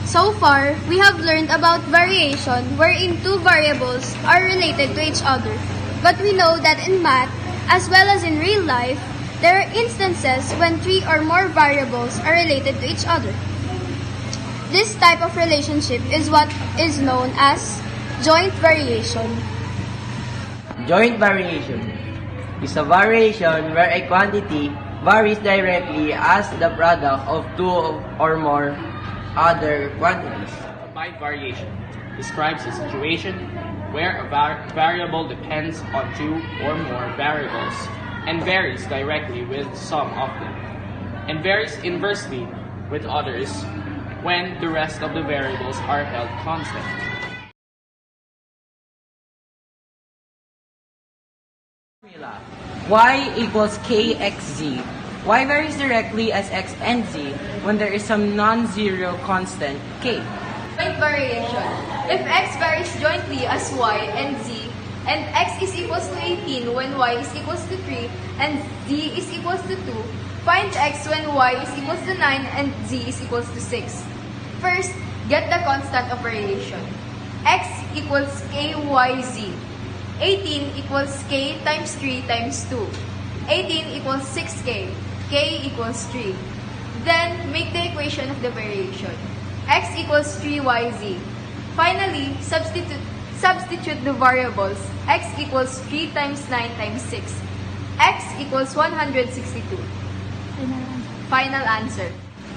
So far, we have learned about variation wherein two variables are related to each other. But we know that in math, as well as in real life, there are instances when three or more variables are related to each other. This type of relationship is what is known as joint variation. Joint variation is a variation where a quantity varies directly as the product of two or more other quantities. Combined variation describes a situation where a variable depends on two or more variables and varies directly with some of them, and varies inversely with others when the rest of the variables are held constant. Formula: y equals kxz. Y varies directly as x and z when there is some non-zero constant k. Joint variation. If x varies jointly as y and z, and x is equals to 18 when y is equals to 3 and z is equals to 2, find x when y is equals to 9 and z is equals to 6. First, get the constant of variation. X equals kyz. 18 equals k times 3 times 2. 18 equals 6k. K equals 3. Then, make the equation of the variation. X equals 3yz. Finally, substitute the variables. X equals 3 times 9 times 6. X equals 162. Final answer.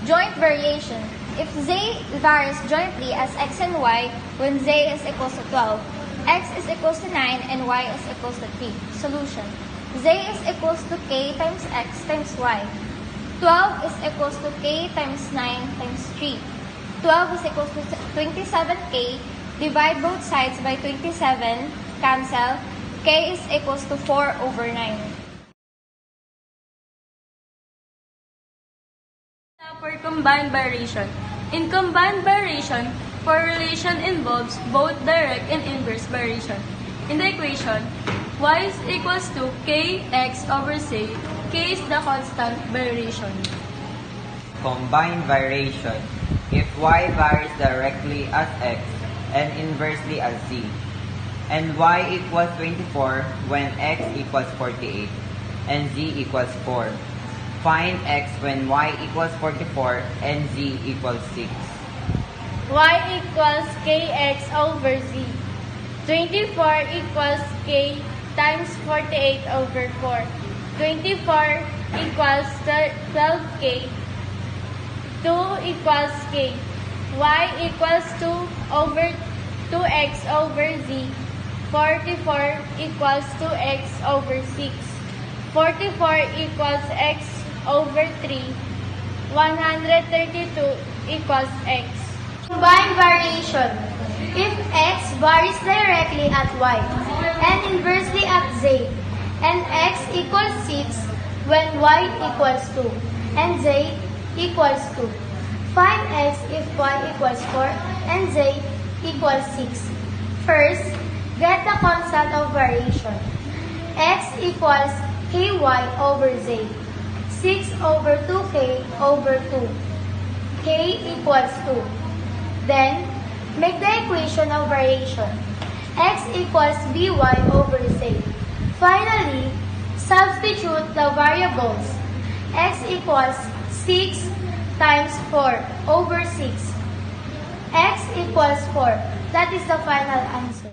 Joint variation. If z varies jointly as x and y when z is equals to 12, x is equals to 9 and y is equals to 3. Solution. Z is equals to k times x times y. 12 is equals to k times 9 times 3. 12 is equals to 27k. Divide both sides by 27. Cancel. K is equals to 4 over 9. Now for combined variation. In combined variation, correlation involves both direct and inverse variation. In the equation, y is equals to kx over z. K is the constant variation. Combined variation. If y varies directly as x and inversely as z, and y equals 24 when x equals 48 and z equals 4. Find x when y equals 44 and z equals 6. Y equals kx over z. 24 equals k times 48 over 4. 24 equals 12k. 2 equals k. Y equals 2 over 2x over z. 44 equals 2x over 6. 44 equals x over 3. 132 equals x. Combined variation. If x varies directly at y and inversely at z, and x equals 6 when y equals 2 and z equals 2. Find x if y equals 4 and z equals 6. First, get the constant of variation. X equals ky over z. 6 over 2k over 2. K equals 2. Then, make the equation of variation. X equals by over z. Finally, substitute the variables. X equals 6 times 4 over 6. X equals 4. That is the final answer.